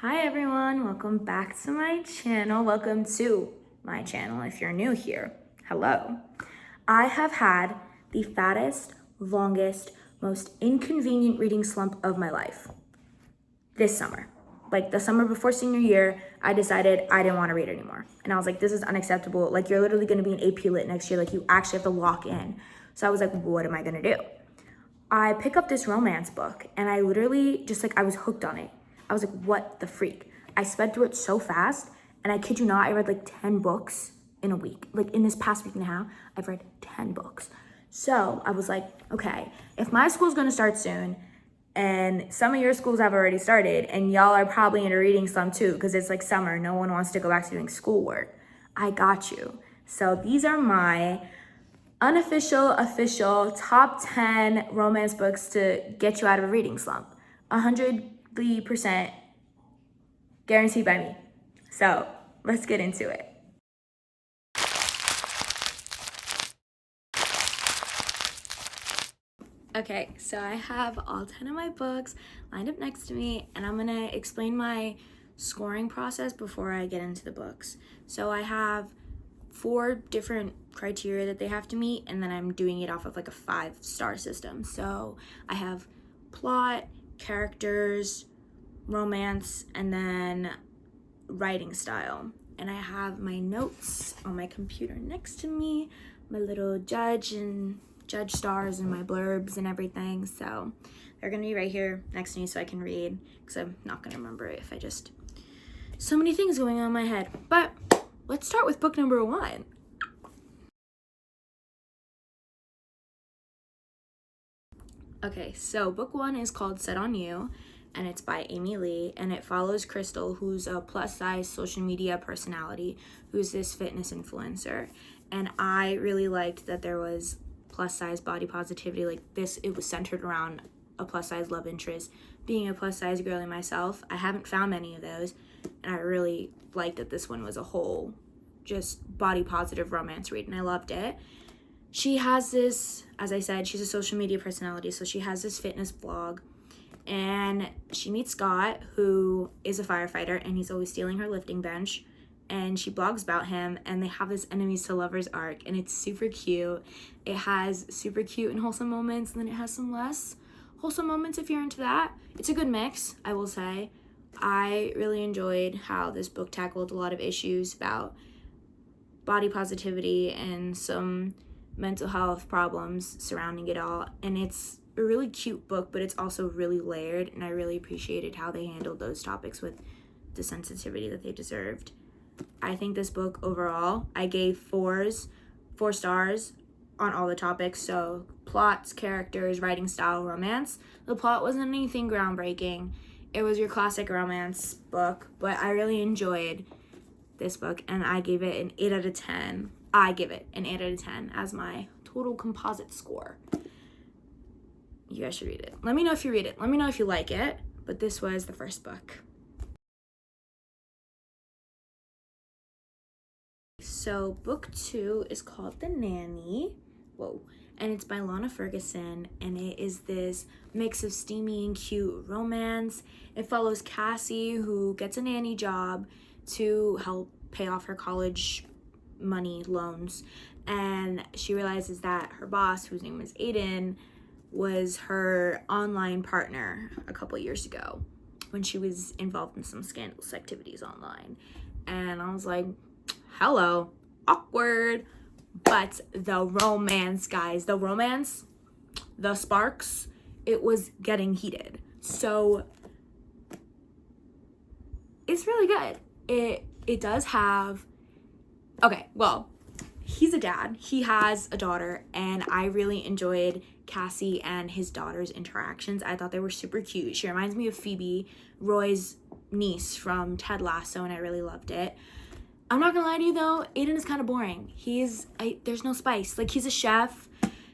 Hi everyone, welcome back to my channel. Welcome to my channel if you're new here. Hello. I have had the fattest, longest, most inconvenient reading slump of my life this summer. Like the summer before senior year, I decided I didn't want to read anymore. And I was like, this is unacceptable. Like you're literally going to be in AP Lit next year. Like you actually have to lock in. So I was like, what am I going to do? I pick up this romance book and I literally I was hooked on it. I was like, what the freak? I sped through it so fast, and I kid you not, I read like 10 books in a week. Like in this past week and a half, I've read 10 books. So I was like, okay, if my school's gonna start soon, and some of your schools have already started, and y'all are probably in a reading slump too, because it's like summer, no one wants to go back to doing schoolwork. I got you. So these are my unofficial, official top 10 romance books to get you out of a reading slump. 100% guaranteed by me. So let's get into it. Okay, so I have all 10 of my books lined up next to me, and I'm gonna explain my scoring process before I get into the books. So I have 4 different criteria that they have to meet, and then I'm doing it off of like a 5-star system. So I have plot, characters, romance, and then writing style. And I have my notes on my computer next to me, my little judge stars and my blurbs and everything. So they're gonna be right here next to me so I can read, because I'm not gonna remember it if I just so many things going on in my head. But let's start with book number 1. Okay, so book 1 is called Set on You, and it's by Amy Lee, and it follows Crystal, who's a plus-size social media personality, who's this fitness influencer. And I really liked that there was plus-size body positivity like this. It was centered around a plus-size love interest. Being a plus-size girly myself, I haven't found many of those, and I really liked that this one was a whole just body positive romance read, and I loved it. She has this, as I said, she's a social media personality, so she has this fitness blog, and she meets Scott, who is a firefighter, and he's always stealing her lifting bench, and she blogs about him, and they have this enemies to lovers arc, and it's super cute. It has super cute and wholesome moments, and then it has some less wholesome moments if you're into that. It's a good mix, I will say. I really enjoyed how this book tackled a lot of issues about body positivity and some mental health problems surrounding it all, and it's a really cute book, but it's also really layered, and I really appreciated how they handled those topics with the sensitivity that they deserved. I think this book overall, I gave 4 stars on all the topics, so plots, characters, writing style, romance. The plot wasn't anything groundbreaking. It was your classic romance book, but I really enjoyed this book, and I gave it an 8 out of 10. I give it an 8 out of 10 as my total composite score. You guys should read it. Let me know if you read it. Let me know if you like it. But this was the first book. So book 2 is called The Nanny. Whoa. And it's by Lana Ferguson, and it is this mix of steamy and cute romance. It follows Cassie, who gets a nanny job to help pay off her college money loans, and she realizes that her boss, whose name is Aiden, was her online partner a couple years ago when she was involved in some scandalous activities online. And I was like, hello, awkward. But the romance, guys, the sparks, it was getting heated. So it's really good. It does have, okay, well, he's a dad. He has a daughter, and I really enjoyed Cassie and his daughter's interactions. I thought they were super cute. She reminds me of Phoebe, Roy's niece from Ted Lasso, and I really loved it. I'm not gonna lie to you though, Aiden is kind of boring. There's no spice. Like, he's a chef.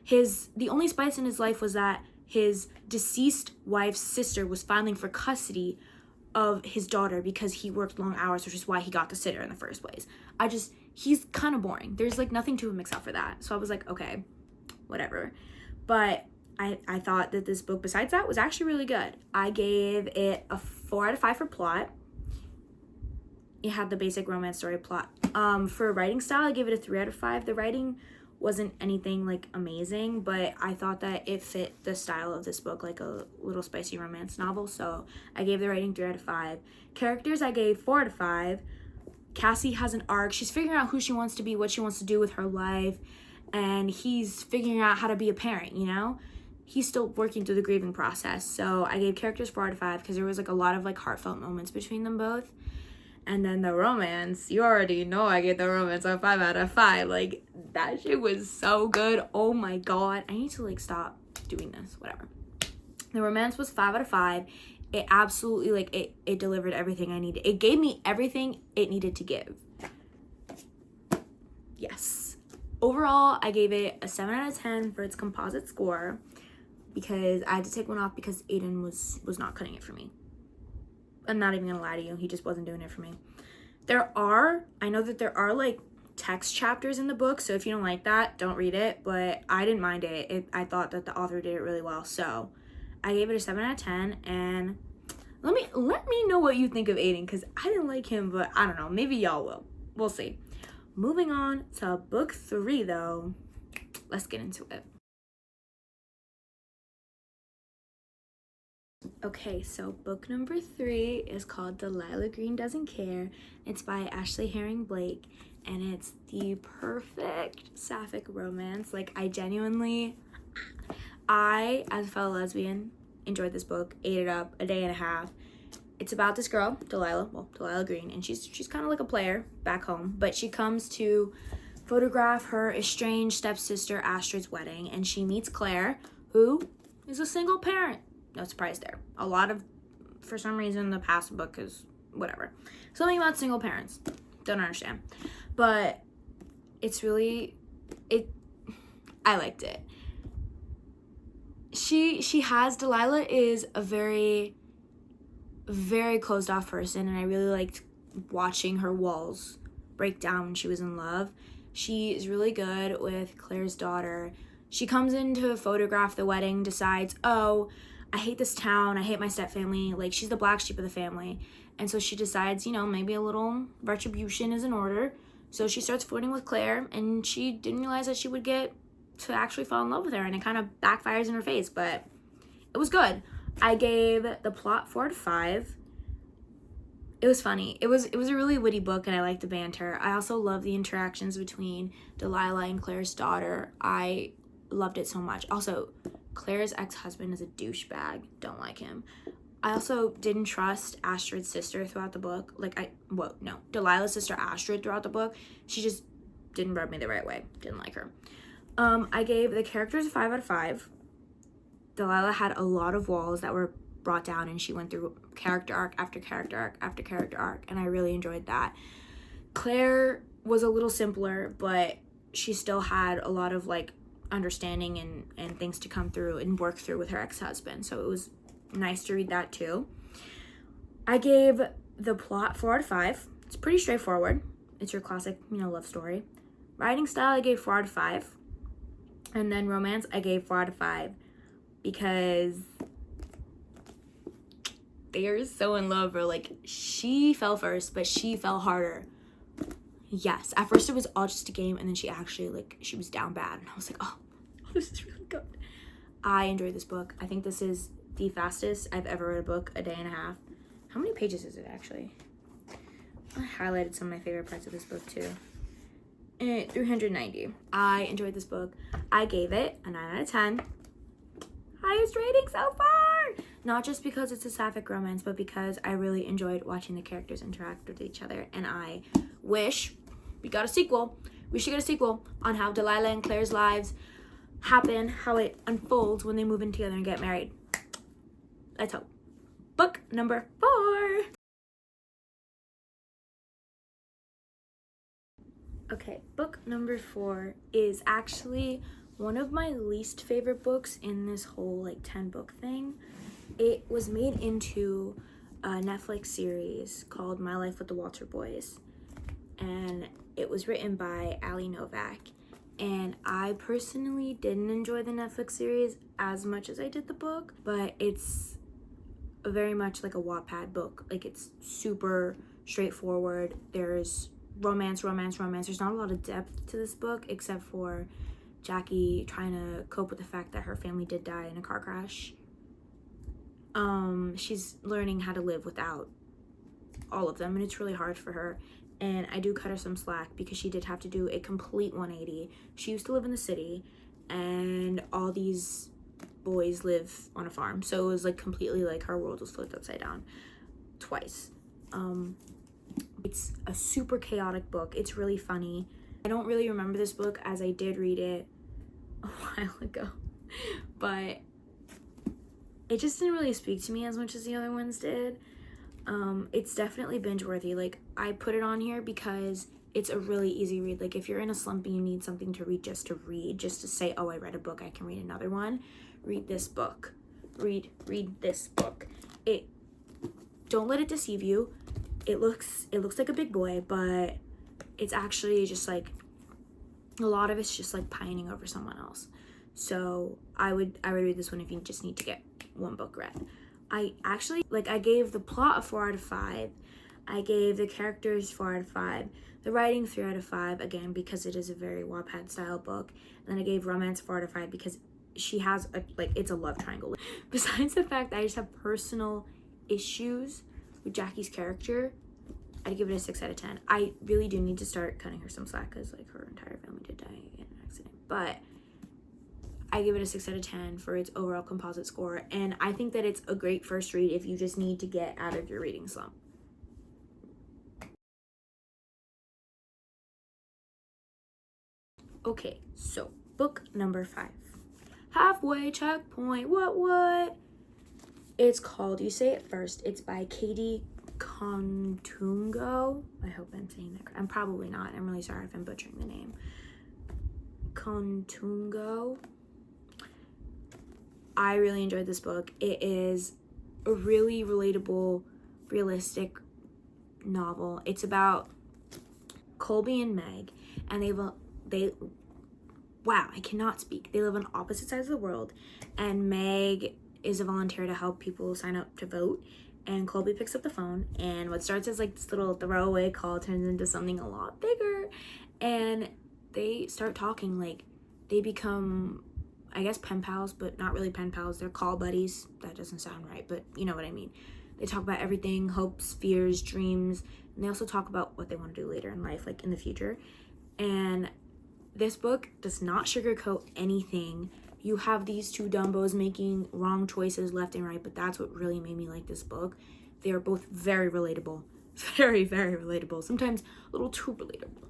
The only spice in his life was that his deceased wife's sister was filing for custody of his daughter because he worked long hours, which is why he got to sit her in the first place. He's kind of boring. There's like nothing to him except for that. So I was like, okay, whatever. But I thought that this book, besides that, was actually really good. I gave it a 4 out of 5 for plot. it had the basic romance story plot. For writing style, I gave it a 3 out of 5. The writing wasn't anything like amazing, but I thought that it fit the style of this book, like a little spicy romance novel. So I gave the writing 3 out of 5. Characters, I gave 4 out of 5. Cassie has an arc. She's figuring out who she wants to be, what she wants to do with her life, and he's figuring out how to be a parent, you know? He's still working through the grieving process. So I gave characters 4 out of 5 because there was like a lot of like heartfelt moments between them both. And then the romance, you already know I gave the romance a 5 out of 5. Like, that shit was so good. Oh my god. I need to like stop doing this. Whatever. The romance was 5 out of 5. It absolutely, like, it delivered everything I needed. It gave me everything it needed to give. Yes. Overall, I gave it a 7 out of 10 for its composite score because I had to take one off because Aiden was not cutting it for me. I'm not even gonna lie to you, he just wasn't doing it for me. I know that there are like text chapters in the book, so if you don't like that, don't read it, but I didn't mind it. I thought that the author did it really well, so I gave it a 7 out of 10, and let me know what you think of Aiden, because I didn't like him, but I don't know, maybe y'all will. We'll see. Moving on to book 3, though, let's get into it. Okay, so book number 3 is called Delilah Green Doesn't Care. It's by Ashley Herring Blake, and it's the perfect sapphic romance. Like, I, as a fellow lesbian, enjoyed this book, ate it up a day and a half. It's about this girl, Delilah Green, and she's kind of like a player back home, but she comes to photograph her estranged stepsister Astrid's wedding, and she meets Claire, who is a single parent. No surprise there. For some reason, the past book is whatever. Something about single parents. Don't understand. But I liked it. Delilah is a very, very closed off person, and I really liked watching her walls break down when she was in love. She is really good with Claire's daughter. She comes in to photograph the wedding, decides, oh, I hate this town, I hate my stepfamily, like, she's the black sheep of the family, and so she decides, maybe a little retribution is in order, so she starts flirting with Claire, and she didn't realize that she would get to actually fall in love with her, and it kind of backfires in her face, but it was good. I gave the plot 4 out of 5. It was funny. It was a really witty book, and I liked the banter. I also love the interactions between Delilah and Claire's daughter. I loved it so much. Also, Claire's ex-husband is a douchebag. Don't like him. I also didn't trust Astrid's sister throughout the book. Delilah's sister Astrid throughout the book. She just didn't rub me the right way. Didn't like her. I gave the characters a 5 out of 5. Delilah had a lot of walls that were brought down, and she went through character arc after character arc after character arc, and I really enjoyed that. Claire was a little simpler, but she still had a lot of like understanding and things to come through and work through with her ex-husband, so it was nice to read that too. I gave the plot 4 out of 5. It's pretty straightforward. It's your classic, love story. Writing style, I gave 4 out of 5. And then romance, I gave 4 out of 5 because they are so in love, or like, she fell first, but she fell harder. Yes, at first it was all just a game, and then she actually, she was down bad, and I was like, oh, this is really good. I enjoyed this book. I think this is the fastest I've ever read a book, a day and a half. How many pages is it, actually? I highlighted some of my favorite parts of this book, too. 390. I enjoyed this book. I gave it a 9 out of 10. Highest rating so far! Not just because it's a sapphic romance, but because I really enjoyed watching the characters interact with each other, and I wish we got a sequel. We should get a sequel on how Delilah and Claire's lives happen, how it unfolds when they move in together and get married. Let's hope. Book number 4. Okay, book number 4 is actually one of my least favorite books in this whole 10 book thing. It was made into a Netflix series called My Life with the Walter Boys, and it was written by Ali Novak, and I personally didn't enjoy the Netflix series as much as I did the book, but it's very much like a Wattpad book. It's super straightforward. There's romance. There's not a lot of depth to this book except for Jackie trying to cope with the fact that her family did die in a car crash. She's learning how to live without all of them, and it's really hard for her. And I do cut her some slack because she did have to do a complete 180. She used to live in the city, and all these boys live on a farm, so it was like completely like her world was flipped upside down twice. It's a super chaotic book. It's really funny. I don't really remember this book as I did read it a while ago, but it just didn't really speak to me as much as the other ones did. It's definitely binge worthy. Like, I put it on here because it's a really easy read. Like, if you're in a slump and you need something to read, just to say, oh, I read a book, I can read another one, read this book. Read this book. Don't let it deceive you. It looks like a big boy, but it's actually just like a lot of it's just like pining over someone else. So I would read this one if you just need to get one book read. I actually, I gave the plot a 4 out of 5. I gave the characters 4 out of 5. The writing 3 out of 5, again, because it is a very Wattpad style book. And then I gave romance 4 out of 5 because she has, it's a love triangle. Besides the fact that I just have personal issues with Jackie's character, I'd give it a 6 out of 10. I really do need to start cutting her some slack because, her entire family did die in an accident. But I give it a 6 out of 10 for its overall composite score, and I think that it's a great first read if you just need to get out of your reading slump. Okay, so book number 5. Halfway checkpoint, what? It's called You Say It First. It's by Katie Kontungo. I hope I'm saying that correct. I'm probably not. I'm really sorry if I'm butchering the name. Kontungo. I really enjoyed this book. It is a really relatable, realistic novel. It's about Colby and Meg, and I cannot speak. They live on opposite sides of the world, and Meg is a volunteer to help people sign up to vote, and Colby picks up the phone, and what starts as this little throwaway call turns into something a lot bigger, and they start talking. They become, I guess, pen pals, but not really pen pals. They're call buddies. That doesn't sound right, but you know what I mean. They talk about everything, hopes, fears, dreams, and they also talk about what they want to do later in life, in the future. And this book does not sugarcoat anything. You have these two dumbos making wrong choices left and right, but that's what really made me like this book. They are both very relatable. Very, very relatable. Sometimes a little too relatable.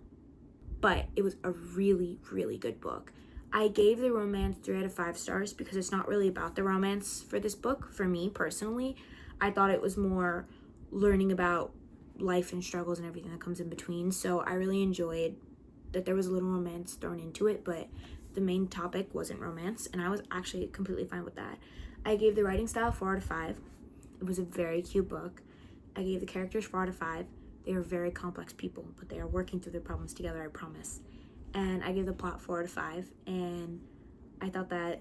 But it was a really, really good book. I gave the romance 3 out of 5 stars because it's not really about the romance for this book. For me, personally, I thought it was more learning about life and struggles and everything that comes in between. So I really enjoyed that there was a little romance thrown into it, but the main topic wasn't romance, and I was actually completely fine with that. I gave the writing style 4 out of 5. It was a very cute book. I gave the characters 4 out of 5. They are very complex people, but they are working through their problems together, I promise. And I gave the plot 4 out of 5, and I thought that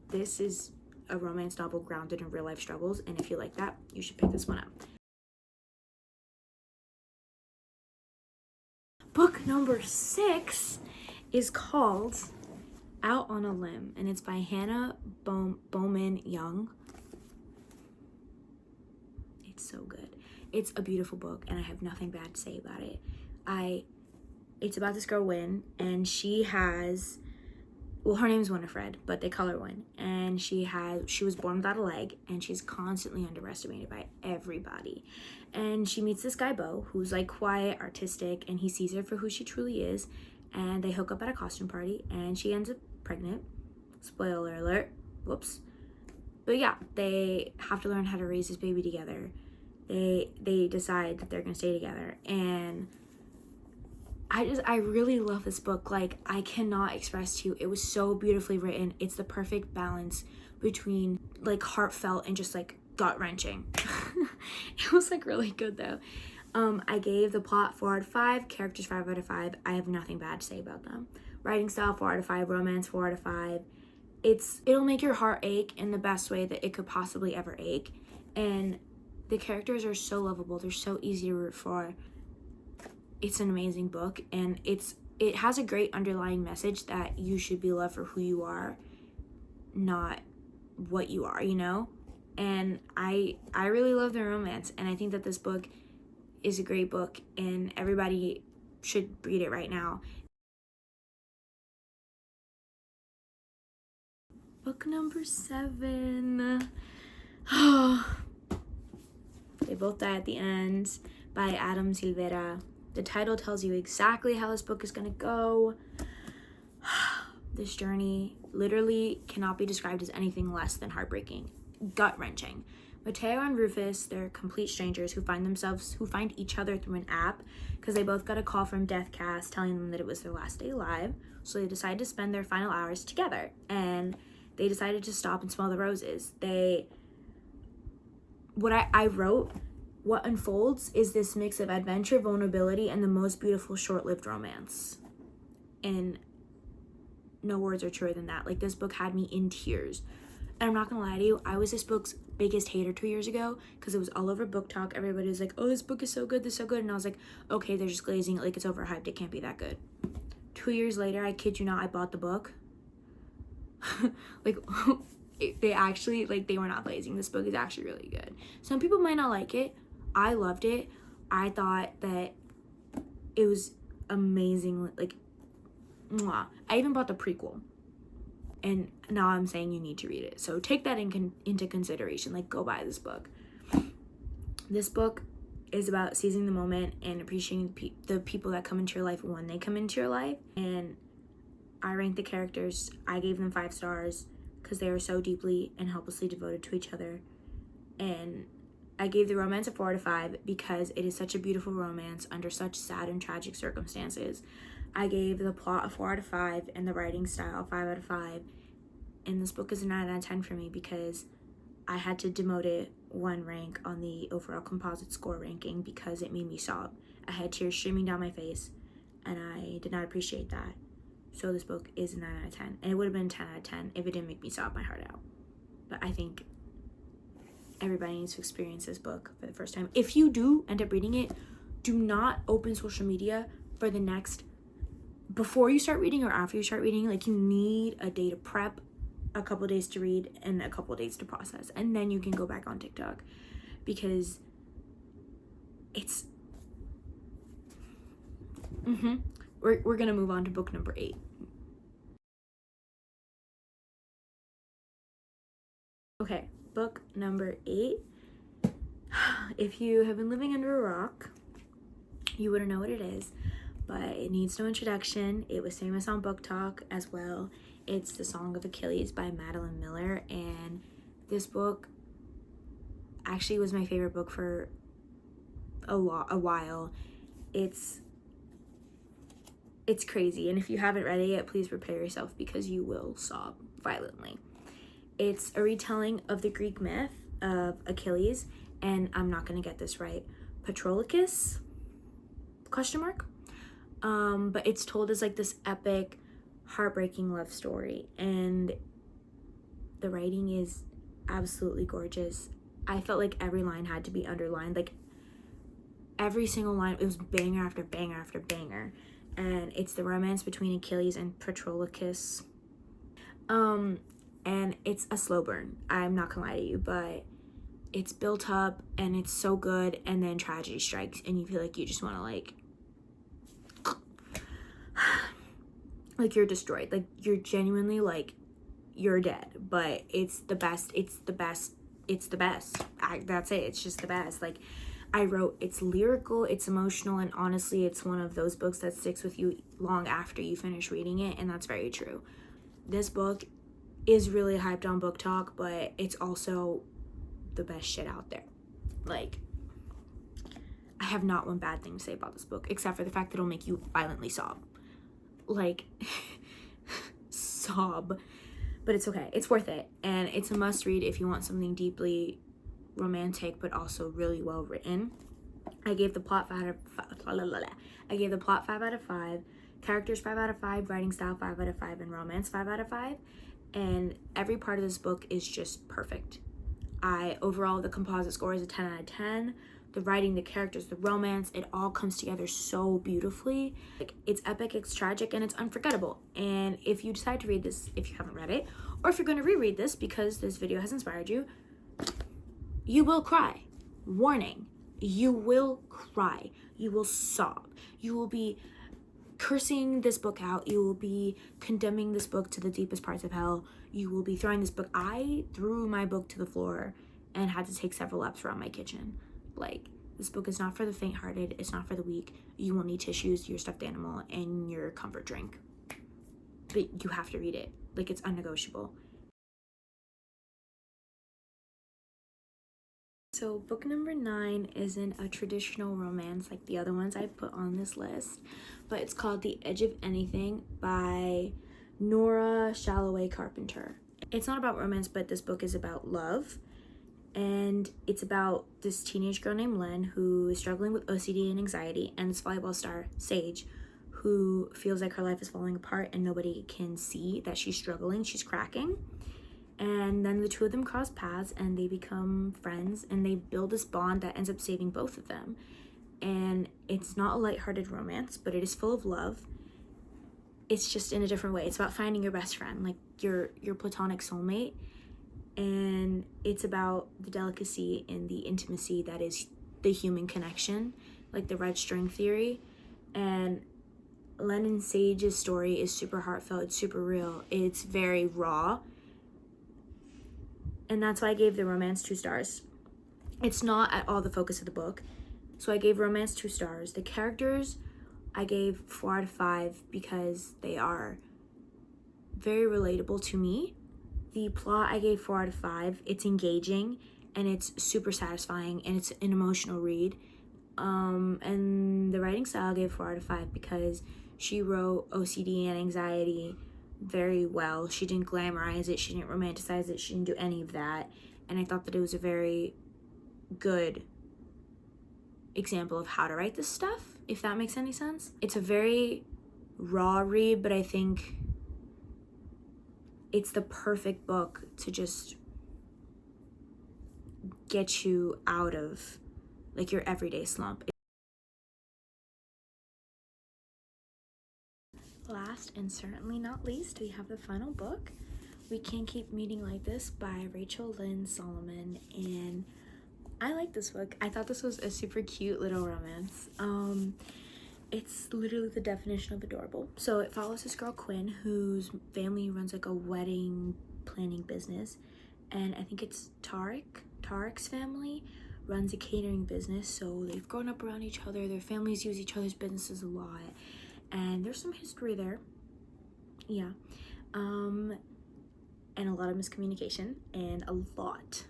this is a romance novel grounded in real life struggles, and if you like that, you should pick this one up. Book number 6 is called Out on a Limb, and it's by Hannah Bowman Young. It's so good. It's a beautiful book, and I have nothing bad to say about it. It's about this girl, Wynn, and she has, her name's Winifred, but they call her Wynn, and she was born without a leg, and she's constantly underestimated by everybody. And she meets this guy, Bo, who's quiet, artistic, and he sees her for who she truly is, and they hook up at a costume party, and she ends up pregnant. Spoiler alert. Whoops. But yeah, they have to learn how to raise this baby together. They decide that they're gonna stay together, and I really love this book. I cannot express to you. It was so beautifully written. It's the perfect balance between heartfelt and just gut-wrenching. It was really good though. I gave the plot 4 out of 5, characters 5 out of 5. I have nothing bad to say about them. Writing style 4 out of 5, romance 4 out of 5. It'll make your heart ache in the best way that it could possibly ever ache. And The characters are so lovable. They're so easy to root for. It's an amazing book, and it has a great underlying message that you should be loved for who you are, not what you are, you know? And I really love the romance, and I think that this book is a great book, and everybody should read it right now. Book number 7. They Both Die at the End by Adam Silvera. The title tells you exactly how this book is gonna go. This journey literally cannot be described as anything less than heartbreaking, gut-wrenching. Mateo and Rufus, they're complete strangers who find each other through an app because they both got a call from Deathcast telling them that it was their last day alive. So they decided to spend their final hours together, and they decided to stop and smell the roses. I wrote, what unfolds is this mix of adventure, vulnerability, and the most beautiful short-lived romance. And no words are truer than that. Like, this book had me in tears. And I'm not gonna lie to you, I was this book's biggest hater 2 years ago because it was all over Book Talk. Everybody was like, oh, this book is so good, this is so good. And I was like, okay, they're just glazing it like it's overhyped. It can't be that good. 2 years later, I kid you not, I bought the book. Like, they actually, like, they were not glazing. This book is actually really good. Some people might not like it. I loved it. I thought that it was amazing. Like, mwah. I even bought the prequel. And now I'm saying you need to read it. So take that into consideration. Like, go buy this book. This book is about seizing the moment and appreciating the people that come into your life when they come into your life. And I ranked the characters. I gave them 5 stars because they are so deeply and helplessly devoted to each other. And I gave the romance a 4 out of 5 because it is such a beautiful romance under such sad and tragic circumstances. I gave the plot a 4 out of 5 and the writing style 5 out of 5. And this book is a 9 out of 10 for me because I had to demote it 1 rank on the overall composite score ranking because it made me sob. I had tears streaming down my face, and I did not appreciate that. So this book is a 9 out of 10. And it would have been 10 out of 10 if it didn't make me sob my heart out. But I think everybody needs to experience this book for the first time. If you do end up reading it, do not open social media for the next, before you start reading or after you start reading. Like, you need a day to prep, a couple days to read, and a couple days to process. And then you can go back on TikTok because it's, We're gonna move on to book number 8. Okay, book number 8. If you have been living under a rock, you wouldn't know what it is, but it needs no introduction. It was famous on Book Talk as well. It's The Song of Achilles by Madeline Miller, and this book actually was my favorite book for a while. It's crazy, and if you haven't read it yet, please prepare yourself because you will sob violently. It's a retelling of the Greek myth of Achilles, and I'm not gonna get this right, Patroclus? ? But it's told as like this epic, heartbreaking love story, and the writing is absolutely gorgeous. I felt like every line had to be underlined, like every single line. It was banger after banger after banger. And it's the romance between Achilles and Patroclus. And it's a slow burn. I'm not gonna lie to you, but it's built up and it's so good, and then tragedy strikes and you feel like you just want to like you're destroyed. Like, you're genuinely like, you're dead. But it's the best. That's it. It's just the best. Like, I wrote, it's lyrical, it's emotional, and honestly, it's one of those books that sticks with you long after you finish reading it, and that's very true. This book is really hyped on Book Talk, but it's also the best shit out there. Like, I have not one bad thing to say about this book, except for the fact that it'll make you violently sob. Like, sob. But it's okay. It's worth it, and it's a must-read if you want something deeply romantic but also really well written. I gave the plot 5 out of 5, characters 5 out of 5, writing style 5 out of 5, and romance 5 out of 5. And every part of this book is just perfect. Overall, the composite score is a 10 out of 10. The writing, the characters, the romance, it all comes together so beautifully. Like, it's epic, it's tragic, and it's unforgettable. And if you decide to read this, if you haven't read it, or if you're going to reread this because this video has inspired you, you will cry. Warning, you will cry. You will sob. You will be cursing this book out. You will be condemning this book to the deepest parts of hell. You will be throwing this book. I threw my book to the floor and had to take several laps around my kitchen. Like, this book is not for the faint-hearted. It's not for the weak. You will need tissues, your stuffed animal, and your comfort drink. But you have to read it. Like, it's unnegotiable. So book number 9 isn't a traditional romance like the other ones I put on this list, but it's called The Edge of Anything by Nora Shalloway Carpenter. It's not about romance, but this book is about love. And it's about this teenage girl named Len who is struggling with OCD and anxiety, and this volleyball star, Sage, who feels like her life is falling apart and nobody can see that she's struggling, she's cracking. And then the two of them cross paths and they become friends and they build this bond that ends up saving both of them. And it's not a lighthearted romance, but it is full of love. It's just in a different way. It's about finding your best friend, like your platonic soulmate. And it's about the delicacy and the intimacy that is the human connection, like the red string theory. And Len and Sage's story is super heartfelt, it's super real, it's very raw. And that's why I gave the romance 2 stars. It's not at all the focus of the book, so I gave romance 2 stars. The characters I gave 4 out of 5 because they are very relatable to me. The plot I gave 4 out of 5. It's engaging and it's super satisfying and it's an emotional read. And the writing style I gave 4 out of 5 because she wrote OCD and anxiety very well. She didn't glamorize it, she didn't romanticize it, she didn't do any of that. And I thought that it was a very good example of how to write this stuff, if that makes any sense. It's a very raw read, but I think it's the perfect book to just get you out of like your everyday slump. Last and certainly not least, we have the final book, We Can't Keep Meeting Like This by Rachel Lynn Solomon. And I like this book. I thought this was a super cute little romance. It's literally the definition of adorable. So it follows this girl Quinn whose family runs like a wedding planning business, and I think it's Tarek's family runs a catering business, so they've grown up around each other, their families use each other's businesses a lot, and there's some history there. Yeah. And a lot of miscommunication and a lot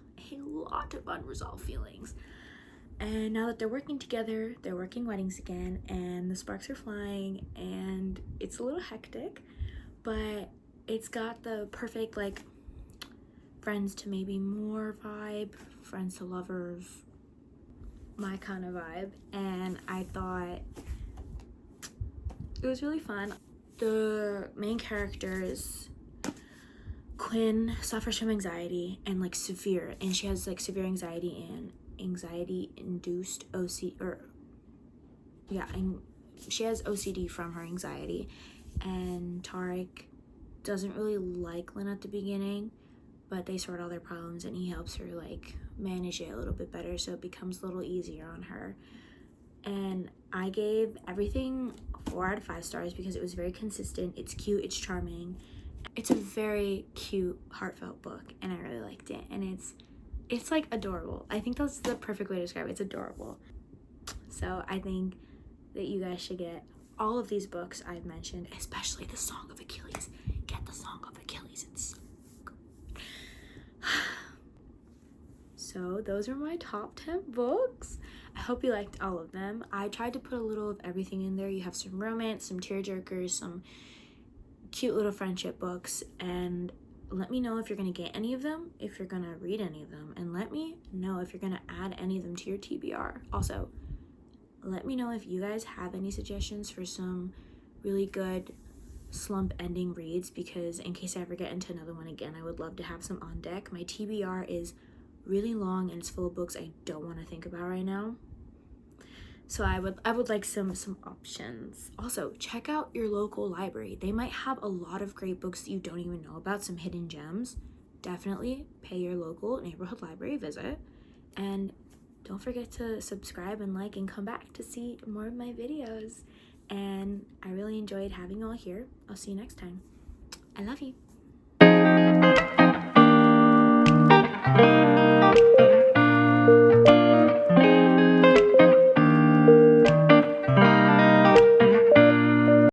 of unresolved feelings. And now that they're working together, they're working weddings again, and the sparks are flying, and it's a little hectic, but it's got the perfect, like, friends to maybe more vibe, friends to lovers, my kind of vibe. And I thought it was really fun. The main characters, Quinn suffers from anxiety and like severe, and she has like severe anxiety and anxiety-induced OCD, and she has OCD from her anxiety. And Tarek doesn't really like Lynn at the beginning, but they sort all their problems and he helps her like manage it a little bit better, so it becomes a little easier on her. And I gave everything 4 out of 5 stars because it was very consistent, it's cute, it's charming. It's a very cute, heartfelt book, and I really liked it, and it's like adorable. I think that's the perfect way to describe it. It's adorable. So I think that you guys should get all of these books I've mentioned, especially the Song of Achilles. Get the Song of Achilles. It's so good. So those are my top 10 books. I hope you liked all of them. I tried to put a little of everything in there. You have some romance, some tearjerkers, some cute little friendship books, and let me know if you're gonna get any of them, if you're gonna read any of them, and let me know if you're gonna add any of them to your TBR. Also, let me know if you guys have any suggestions for some really good slump ending reads, because in case I ever get into another one again, I would love to have some on deck. My TBR is really long and it's full of books I don't want to think about right now. So I would like some options. Also, check out your local library. They might have a lot of great books that you don't even know about, some hidden gems. Definitely pay your local neighborhood library a visit. And don't forget to subscribe and like and come back to see more of my videos. And I really enjoyed having you all here. I'll see you next time. I love you.